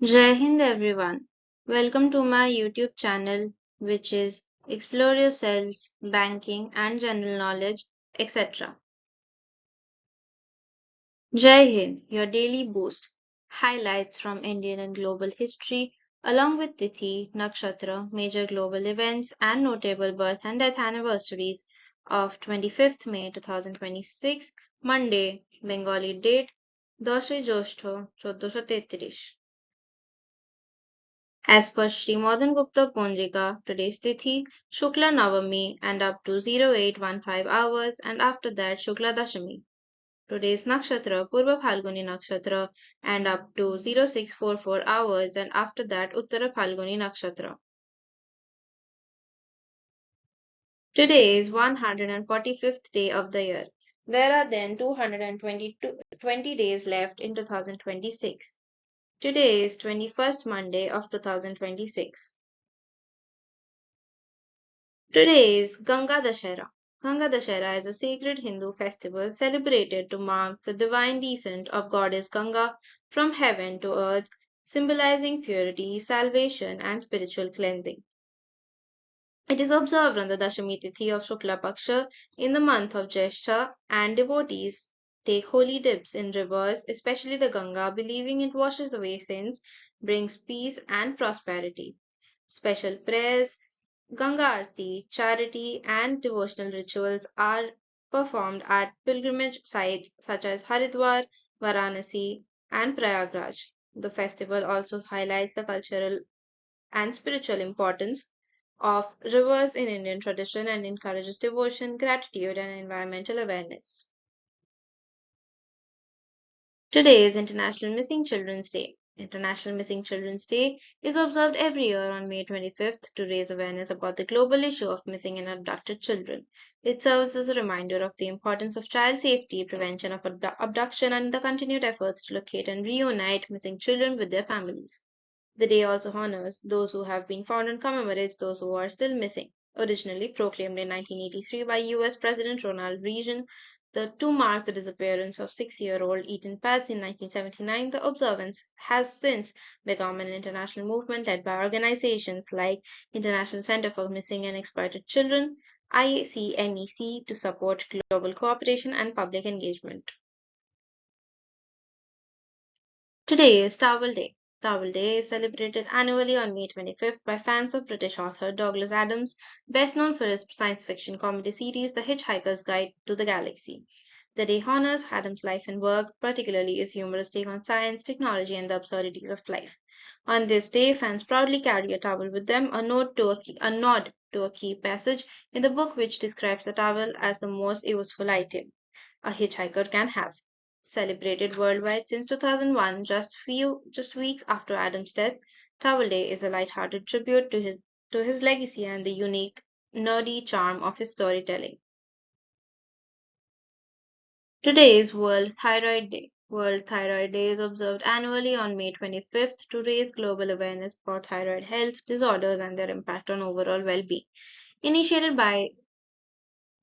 Jai Hind everyone. Welcome to my YouTube channel, which is Explore Yourselves, Banking and General Knowledge, etc. Jai Hind, your daily boost. Highlights from Indian and global history, along with Tithi, Nakshatra, major global events, and notable birth and death anniversaries of 25th May 2026, Monday, Bengali date, 10 Jyeshtha 1433. As per Sri Madan Gupta Ponjika, today's Tithi, Shukla Navami and up to 0815 hours and after that Shukla Dashami. Today's Nakshatra, Purva Phalguni Nakshatra and up to 0644 hours and after that Uttara Phalguni Nakshatra. Today is 145th day of the year. There are then 20 days left in 2026. Today is 21st Monday of 2026. Today is Ganga Dussehra. Ganga Dussehra is a sacred Hindu festival celebrated to mark the divine descent of goddess Ganga from heaven to earth, symbolizing purity, salvation, and spiritual cleansing. It is observed on the Dashami Tithi of Shukla Paksha in the month of Jyeshtha, and devotees take holy dips in rivers, especially the Ganga, believing it washes away sins, brings peace and prosperity. Special prayers, Ganga Aarti, charity, and devotional rituals are performed at pilgrimage sites such as Haridwar, Varanasi, and Prayagraj. The festival also highlights the cultural and spiritual importance of rivers in Indian tradition and encourages devotion, gratitude, and environmental awareness. Today is International Missing Children's Day. International Missing Children's Day is observed every year on May 25th to raise awareness about the global issue of missing and abducted children. It serves as a reminder of the importance of child safety, prevention of abduction, and the continued efforts to locate and reunite missing children with their families. The day also honors those who have been found and commemorates those who are still missing. Originally proclaimed in 1983 by US President Ronald Reagan to mark the disappearance of 6-year-old Ethan Pats in 1979, the observance has since become an international movement led by organizations like International Center for Missing and Exploited Children, ICMEC, to support global cooperation and public engagement. Today is Towel Day. Towel Day is celebrated annually on May 25th by fans of British author Douglas Adams, best known for his science fiction comedy series The Hitchhiker's Guide to the Galaxy. The day honors Adams' life and work, particularly his humorous take on science, technology, and the absurdities of life. On this day, fans proudly carry a towel with them, a nod to a key passage in the book which describes the towel as the most useful item a hitchhiker can have. Celebrated worldwide since 2001, just weeks after Adam's death, Towel Day is a light-hearted tribute to his legacy and the unique, nerdy charm of his storytelling. Today is World Thyroid Day. World Thyroid Day is observed annually on May 25th to raise global awareness about thyroid health disorders and their impact on overall well-being. Initiated by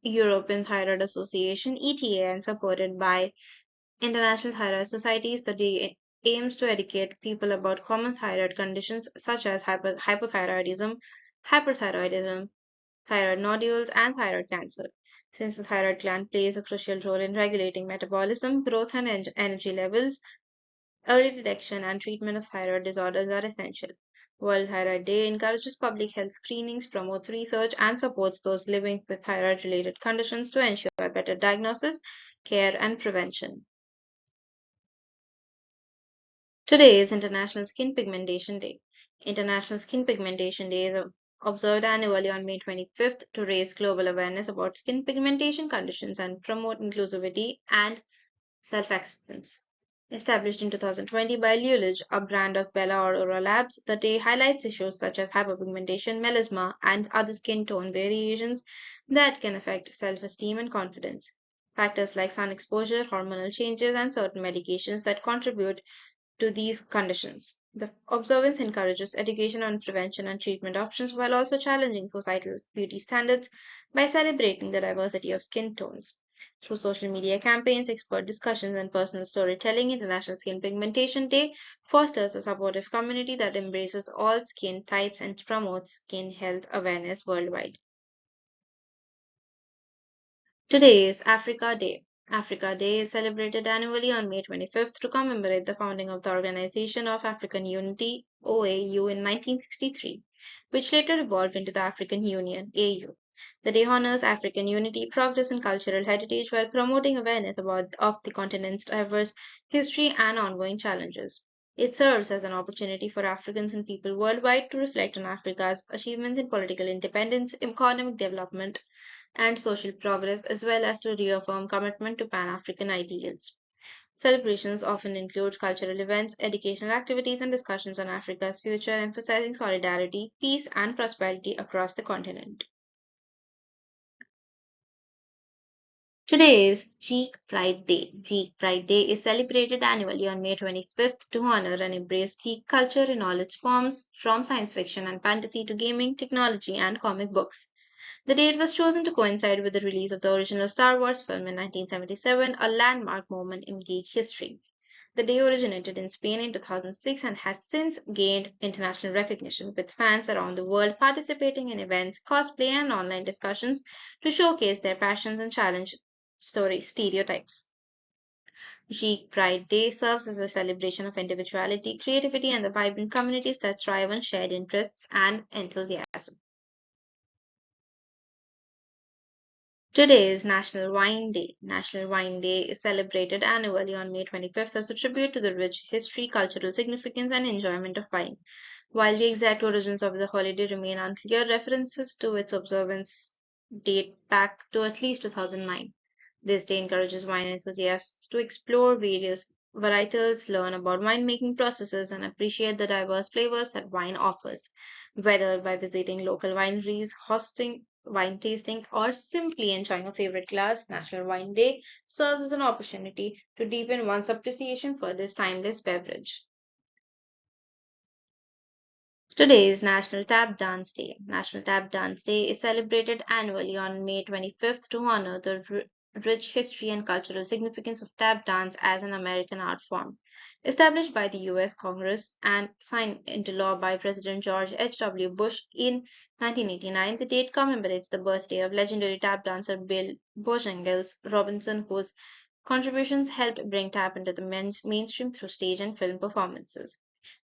European Thyroid Association (ETA) and supported by International Thyroid Societies, the day aims to educate people about common thyroid conditions such as hypothyroidism, hyperthyroidism, thyroid nodules, and thyroid cancer. Since the thyroid gland plays a crucial role in regulating metabolism, growth, and energy levels, early detection and treatment of thyroid disorders are essential. World Thyroid Day encourages public health screenings, promotes research, and supports those living with thyroid related conditions to ensure better diagnosis, care, and prevention. Today is International Skin Pigmentation Day. International Skin Pigmentation Day is observed annually on May 25th to raise global awareness about skin pigmentation conditions and promote inclusivity and self acceptance. Established in 2020 by Lulige, a brand of Bella Aurora Labs, the day highlights issues such as hyperpigmentation, melasma, and other skin tone variations that can affect self esteem and confidence. Factors like sun exposure, hormonal changes, and certain medications that contribute to these conditions. The observance encourages education on prevention and treatment options while also challenging societal beauty standards by celebrating the diversity of skin tones. Through social media campaigns, expert discussions, and personal storytelling, International Skin Pigmentation Day fosters a supportive community that embraces all skin types and promotes skin health awareness worldwide. Today is Africa Day. Africa Day is celebrated annually on May 25th to commemorate the founding of the Organization of African Unity (OAU) in 1963, which later evolved into the African Union (AU). The day honors African unity, progress, and cultural heritage while promoting awareness of the continent's diverse history and ongoing challenges. It serves as an opportunity for Africans and people worldwide to reflect on Africa's achievements in political independence, economic development, and social progress, as well as to reaffirm commitment to Pan African ideals. Celebrations often include cultural events, educational activities, and discussions on Africa's future, emphasizing solidarity, peace, and prosperity across the continent. Today is Geek Pride Day. Geek Pride Day is celebrated annually on May 25th to honor and embrace geek culture in all its forms, from science fiction and fantasy to gaming, technology, and comic books. The date was chosen to coincide with the release of the original Star Wars film in 1977, a landmark moment in geek history. The day originated in Spain in 2006 and has since gained international recognition, with fans around the world participating in events, cosplay, and online discussions to showcase their passions and challenge stereotypes. Geek Pride Day serves as a celebration of individuality, creativity, and the vibrant communities that thrive on shared interests and enthusiasm. Today is National Wine Day. National Wine Day is celebrated annually on May 25th as a tribute to the rich history, cultural significance, and enjoyment of wine. While the exact origins of the holiday remain unclear, references to its observance date back to at least 2009. This day encourages wine enthusiasts to explore various varietals, learn about winemaking processes, and appreciate the diverse flavors that wine offers. Whether by visiting local wineries, hosting wine tasting, or simply enjoying a favorite glass, National Wine Day serves as an opportunity to deepen one's appreciation for this timeless beverage. Today is National Tap Dance Day. National Tap Dance Day is celebrated annually on May 25th to honor the rich history and cultural significance of tap dance as an American art form. Established by the U.S. Congress and signed into law by President George H.W. Bush in 1989, the date commemorates the birthday of legendary tap dancer Bill Bojangles Robinson, whose contributions helped bring tap into the mainstream through stage and film performances.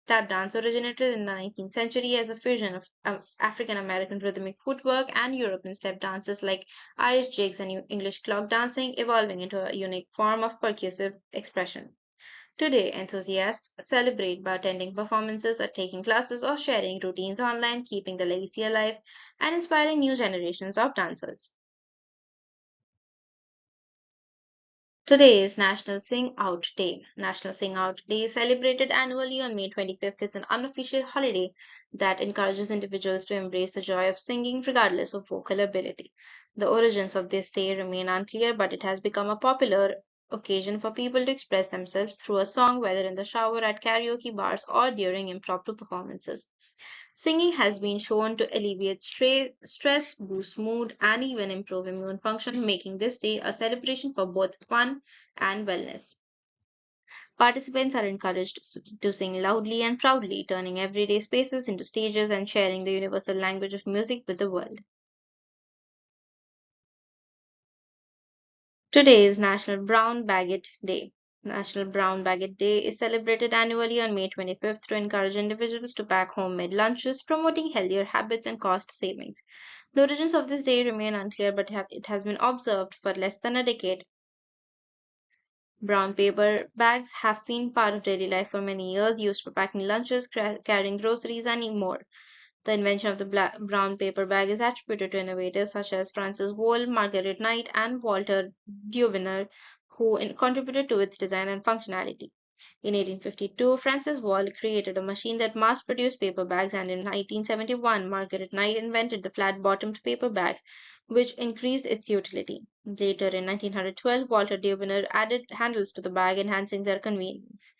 Tap dance originated in the 19th century as a fusion of African American rhythmic footwork and European step dances like Irish jigs and English clog dancing, evolving into a unique form of percussive expression. Today, enthusiasts celebrate by attending performances or taking classes or sharing routines online, keeping the legacy alive and inspiring new generations of dancers. Today is National Sing Out Day. National Sing Out Day is celebrated annually on May 25th. Is an unofficial holiday that encourages individuals to embrace the joy of singing regardless of vocal ability. The origins of this day remain unclear, but it has become a popular occasion for people to express themselves through a song, whether in the shower, at karaoke bars, or during impromptu performances. Singing has been shown to alleviate stress, boost mood, and even improve immune function, making this day a celebration for both fun and wellness. Participants are encouraged to sing loudly and proudly, turning everyday spaces into stages and sharing the universal language of music with the world. Today is National Brown Baguette Day. National Brown Baguette Day is celebrated annually on May 25th to encourage individuals to pack homemade lunches, promoting healthier habits and cost savings. The origins of this day remain unclear, but it has been observed for less than a decade. Brown paper bags have been part of daily life for many years, used for packing lunches, carrying groceries, and more. The invention of the brown paper bag is attributed to innovators such as Francis Wool, Margaret Knight, and Walter Duveneer, who contributed to its design and functionality. In 1852, Francis Wall created a machine that mass-produced paper bags, and in 1871, Margaret Knight invented the flat-bottomed paper bag, which increased its utility. Later, in 1912, Walter Duveneer added handles to the bag, enhancing their convenience.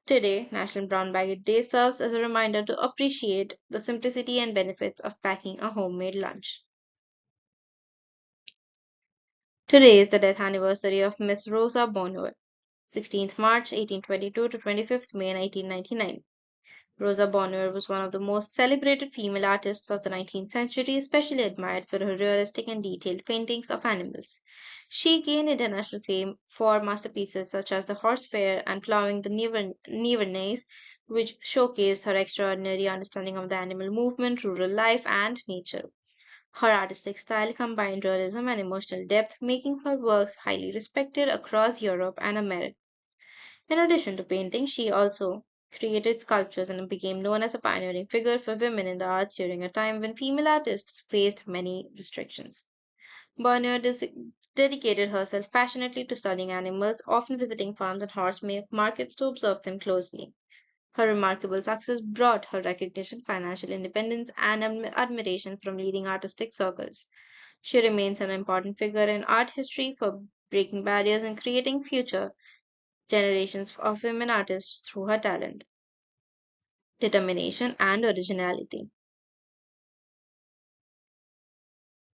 Today, National Brown Bag Day serves as a reminder to appreciate the simplicity and benefits of packing a homemade lunch. Today is the death anniversary of Miss Rosa Bonheur, 16th March 1822 to 25th May 1999. Rosa Bonheur was one of the most celebrated female artists of the 19th century, especially admired for her realistic and detailed paintings of animals. She gained international fame for masterpieces such as The Horse Fair and Plowing the Nivernais, which showcased her extraordinary understanding of the animal movement, rural life, and nature. Her artistic style combined realism and emotional depth, making her works highly respected across Europe and America. In addition to painting, she also created sculptures and became known as a pioneering figure for women in the arts during a time when female artists faced many restrictions. Bonner dedicated herself passionately to studying animals, often visiting farms and horse markets to observe them closely. Her remarkable success brought her recognition, financial independence, and admiration from leading artistic circles. She remains an important figure in art history for breaking barriers and creating future generations of women artists through her talent, determination, and originality.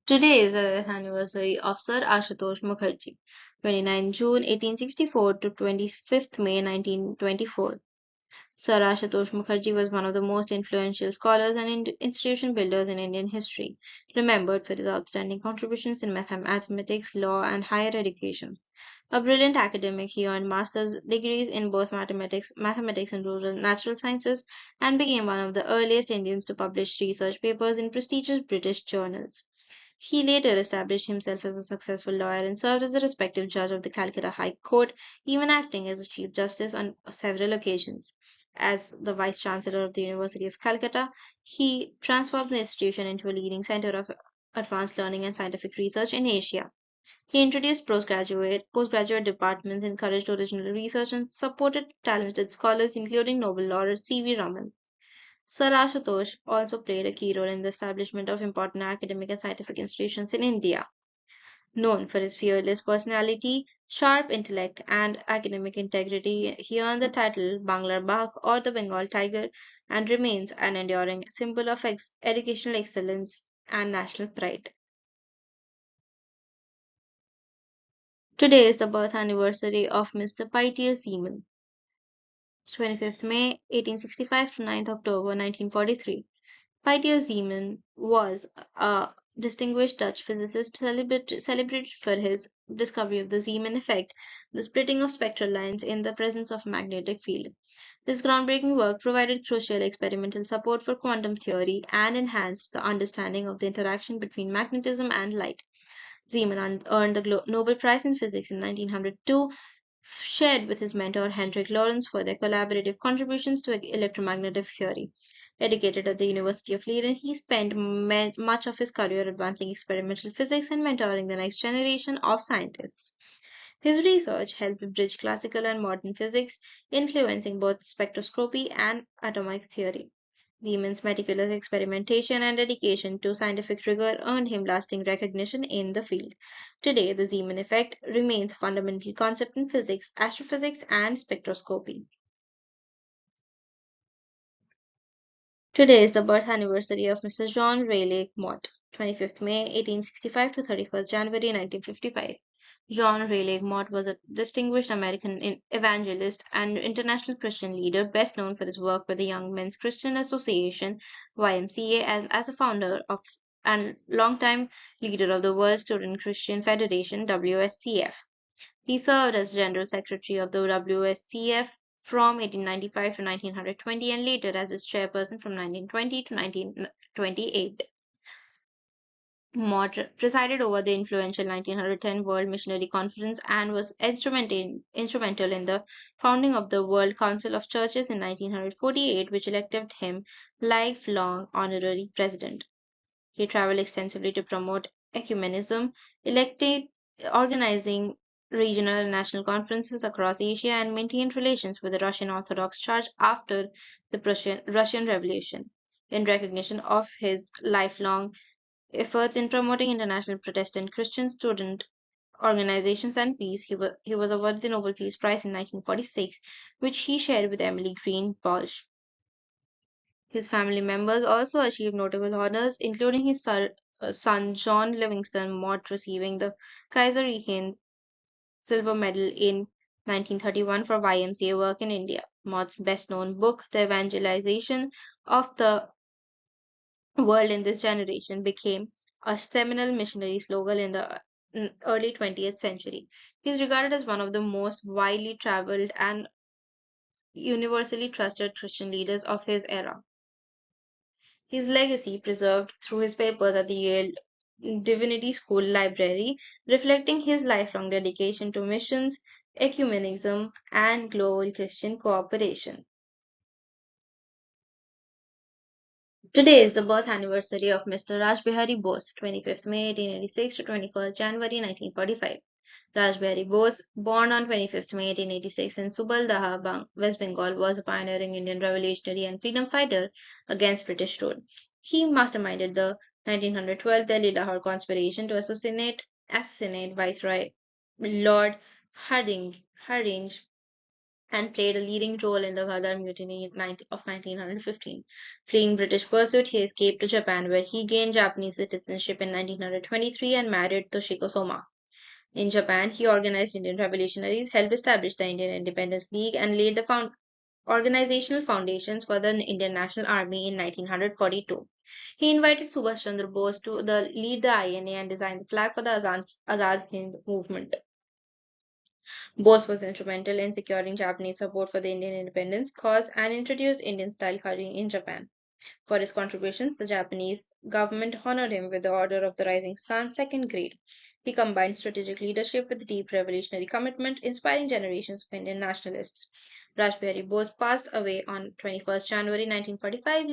Today is the death anniversary of Sir Ashutosh Mukherjee, 29 June 1864 to 25th May 1924. Sir Ashutosh Mukherjee was one of the most influential scholars and institution builders in Indian history, remembered for his outstanding contributions in mathematics, law, and higher education. A brilliant academic, he earned master's degrees in both mathematics and rural natural sciences, and became one of the earliest Indians to publish research papers in prestigious British journals. He later established himself as a successful lawyer and served as a respected judge of the Calcutta High Court, even acting as a Chief Justice on several occasions. As the Vice Chancellor of the University of Calcutta, he transformed the institution into a leading center of advanced learning and scientific research in Asia. He introduced postgraduate departments, encouraged original research, and supported talented scholars, including Nobel laureate C.V. Raman. Sir Ashutosh also played a key role in the establishment of important academic and scientific institutions in India. Known for his fearless personality, sharp intellect, and academic integrity, he earned the title Banglar Bagh or the Bengal Tiger and remains an enduring symbol of educational excellence and national pride. Today is the birth anniversary of Mr. Paitier Zeeman, 25th May 1865 to 9th October 1943. Paitier Zeeman was a distinguished Dutch physicist celebrated for his discovery of the Zeeman effect, the splitting of spectral lines in the presence of magnetic field. This groundbreaking work provided crucial experimental support for quantum theory and enhanced the understanding of the interaction between magnetism and light. Zeeman earned the Nobel Prize in Physics in 1902, shared with his mentor Hendrik Lorentz for their collaborative contributions to electromagnetic theory. Educated at the University of Leiden, he spent much of his career advancing experimental physics and mentoring the next generation of scientists. His research helped bridge classical and modern physics, influencing both spectroscopy and atomic theory. Siemens' meticulous experimentation and dedication to scientific rigor earned him lasting recognition in the field. Today, the Zeeman effect remains a fundamental concept in physics, astrophysics, and spectroscopy. Today is the birth anniversary of Mr. Jean Rayleigh Mott, 25th May 1865 to 31st January 1955. Jean Rayleigh Mott was a distinguished American evangelist and international Christian leader, best known for his work with the Young Men's Christian Association (YMCA) and as a founder of and longtime leader of the World Student Christian Federation (WSCF). He served as General Secretary of the WSCF from 1895 to 1920 and later as its chairperson from 1920 to 1928. Mott presided over the influential 1910 World Missionary Conference and was instrumental in the founding of the World Council of Churches in 1948, which elected him lifelong honorary president. He traveled extensively to promote ecumenism, elected, organizing regional and national conferences across Asia, and maintained relations with the Russian Orthodox Church after the Russian Revolution. In recognition of his lifelong efforts in promoting international Protestant Christian student organizations and peace, he was awarded the Nobel Peace Prize in 1946, which he shared with Emily Green Balch. His family members also achieved notable honors, including his son son John Livingston Mott receiving the Kaiser-i-Hind Silver Medal in 1931 for YMCA work in India. Mott's best-known book, The Evangelization of the World in This Generation, became a seminal missionary slogan in the early 20th century. He is regarded as one of the most widely traveled and universally trusted Christian leaders of his era. His legacy, preserved through his papers at the Yale Divinity School Library, reflecting his lifelong dedication to missions, ecumenism, and global Christian cooperation. Today is the birth anniversary of Mr. Raj Bihari Bose, 25th May 1886 to 21st January 1945. Raj Bihari Bose, born on 25th May 1886 in Subaldaha, West Bengal, was a pioneering Indian revolutionary and freedom fighter against British rule. He masterminded the 1912 Delhi-Lahore conspiration to assassinate Viceroy Lord Hardinge and played a leading role in the Ghadar Mutiny of 1915. Fleeing British pursuit, he escaped to Japan, where he gained Japanese citizenship in 1923 and married Toshiko Soma. In Japan, he organized Indian revolutionaries, helped establish the Indian Independence League, and laid the organizational foundations for the Indian National Army in 1942. He invited Subhash Chandra Bose to lead the INA and design the flag for the Azad Hind movement. Bose was instrumental in securing Japanese support for the Indian independence cause and introduced Indian style curry in Japan. For his contributions, the Japanese government honored him with the Order of the Rising Sun, second grade. He combined strategic leadership with deep revolutionary commitment, inspiring generations of Indian nationalists. Rajbihari Bose passed away on 21st January 1945,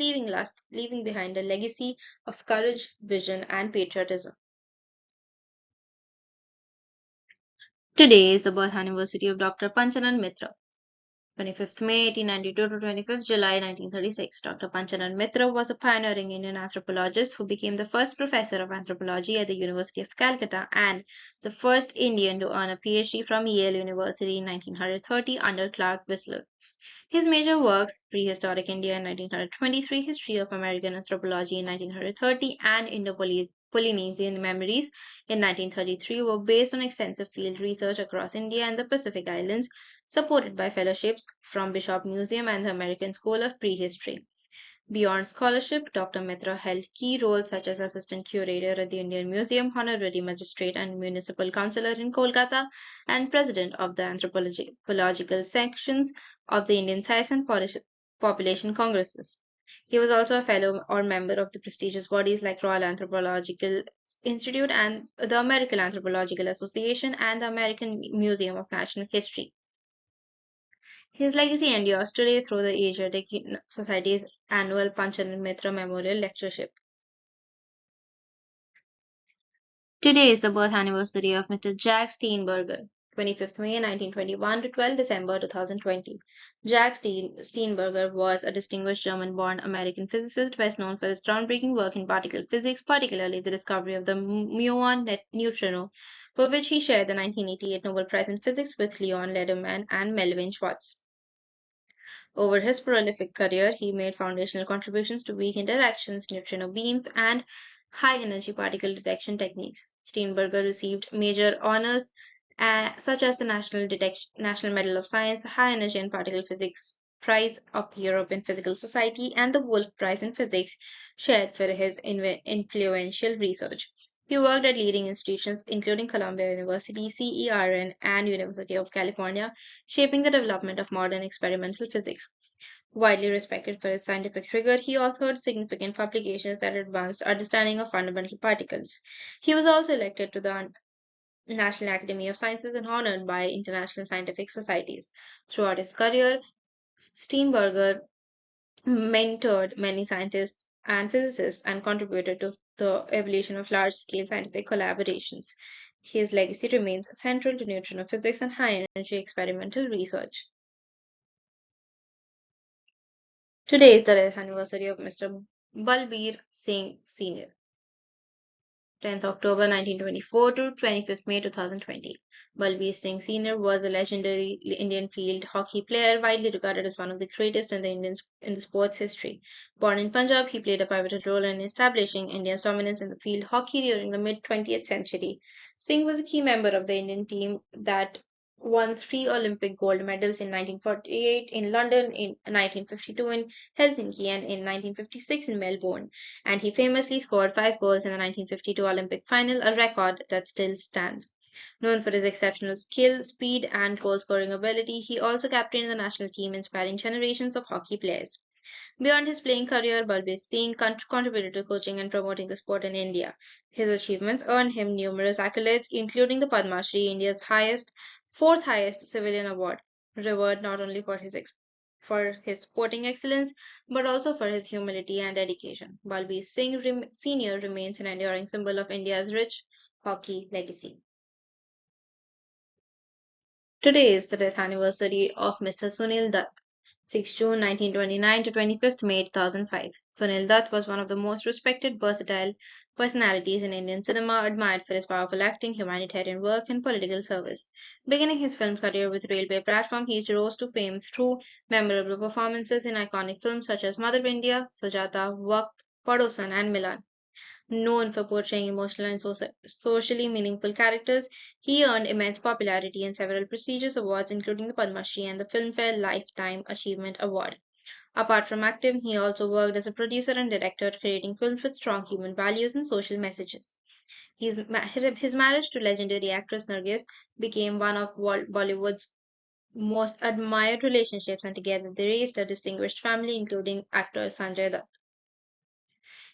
leaving behind a legacy of courage, vision, and patriotism. Today is the birth anniversary of Dr. Panchanan Mitra. 25th May 1892 to 25th July 1936. Dr. Panchanan Mitra was a pioneering Indian anthropologist who became the first professor of anthropology at the University of Calcutta and the first Indian to earn a PhD from Yale University in 1930 under Clark Whistler. His major works, Prehistoric India in 1923, History of American Anthropology in 1930, and Indo-Polynesian Memories in 1933, were based on extensive field research across India and the Pacific Islands, supported by fellowships from Bishop Museum and the American School of Prehistory. Beyond scholarship, Dr. Mitra held key roles such as assistant curator at the Indian Museum, honorary magistrate and municipal councillor in Kolkata, and president of the anthropological sections of the Indian Science and Population Congresses. He was also a fellow or member of the prestigious bodies like Royal Anthropological Institute and the American Anthropological Association and the American Museum of Natural History. His legacy endures today through the Asiatic Society's annual Panchanan Mitra Memorial Lectureship. Today is the birth anniversary of Mr. Jack Steenberger, 25th May 1921 to 12 December 2020. Jack Steenberger was a distinguished German-born American physicist best known for his groundbreaking work in particle physics, particularly the discovery of the muon neutrino, for which he shared the 1988 Nobel Prize in Physics with Leon Lederman and Melvin Schwartz. Over his prolific career, he made foundational contributions to weak interactions, neutrino beams, and high-energy particle detection techniques. Steenberger received major honors such as the National Medal of Science, the High Energy and Particle Physics Prize of the European Physical Society, and the Wolf Prize in Physics, shared for his influential research. He worked at leading institutions including Columbia University, CERN, and University of California, shaping the development of modern experimental physics. Widely respected for his scientific rigor, he authored significant publications that advanced understanding of fundamental particles. He was also elected to the National Academy of Sciences and honored by international scientific societies. Throughout his career, Steenberger mentored many scientists and physicists and contributed to the evolution of large-scale scientific collaborations. His legacy remains central to neutrino physics and high-energy experimental research. Today is the death anniversary of Mr. Balbir Singh Sr. 10th October 1924 to 25th May 2020. Balbir Singh Sr. was a legendary Indian field hockey player, widely regarded as one of the greatest in the sport's history. Born in Punjab, he played a pivotal role in establishing India's dominance in the field hockey during the mid 20th century. Singh was a key member of the Indian team that won three Olympic gold medals in 1948 in London, in 1952 in Helsinki, and in 1956 in Melbourne, and he famously scored 5 goals in the 1952 Olympic final, a record that still stands. Known for his exceptional skill, speed, and goal scoring ability, he also captained the national team, inspiring generations of hockey players. Beyond his playing career, Balbir Singh contributed to coaching and promoting the sport in India. His achievements earned him numerous accolades, including the Padma Shri, India's fourth highest civilian award, revered not only for his sporting excellence but also for his humility and dedication. Balbir Singh Sr. remains an enduring symbol of India's rich hockey legacy. Today is the death anniversary of Mr. Sunil Dutt. 6 June 1929 to 25th May 2005. Sunil Dutt was one of the most respected, versatile personalities in Indian cinema, admired for his powerful acting, humanitarian work, and political service. Beginning his film career with Railway Platform, he rose to fame through memorable performances in iconic films such as Mother India, Sajata, Waqt, Padosan, and Milan. Known for portraying emotional and socially meaningful characters, he earned immense popularity and several prestigious awards, including the Padma Shri and the Filmfare Lifetime Achievement Award. Apart from acting, he also worked as a producer and director, creating films with strong human values and social messages. His marriage to legendary actress Nargis became one of Bollywood's most admired relationships, and together they raised a distinguished family, including actor Sanjay Dutt.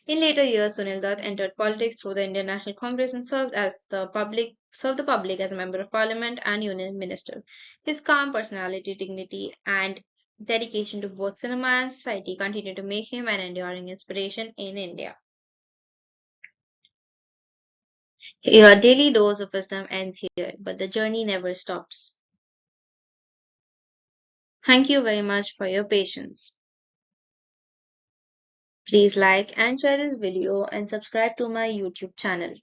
In later years, Sunil Dutt entered politics through the Indian National Congress and served the public as a member of parliament and union minister. His calm personality, dignity, and dedication to both cinema and society continue to make him an enduring inspiration in India. Your daily dose of wisdom ends here, but the journey never stops. Thank you very much for your patience. Please like and share this video and subscribe to my YouTube channel.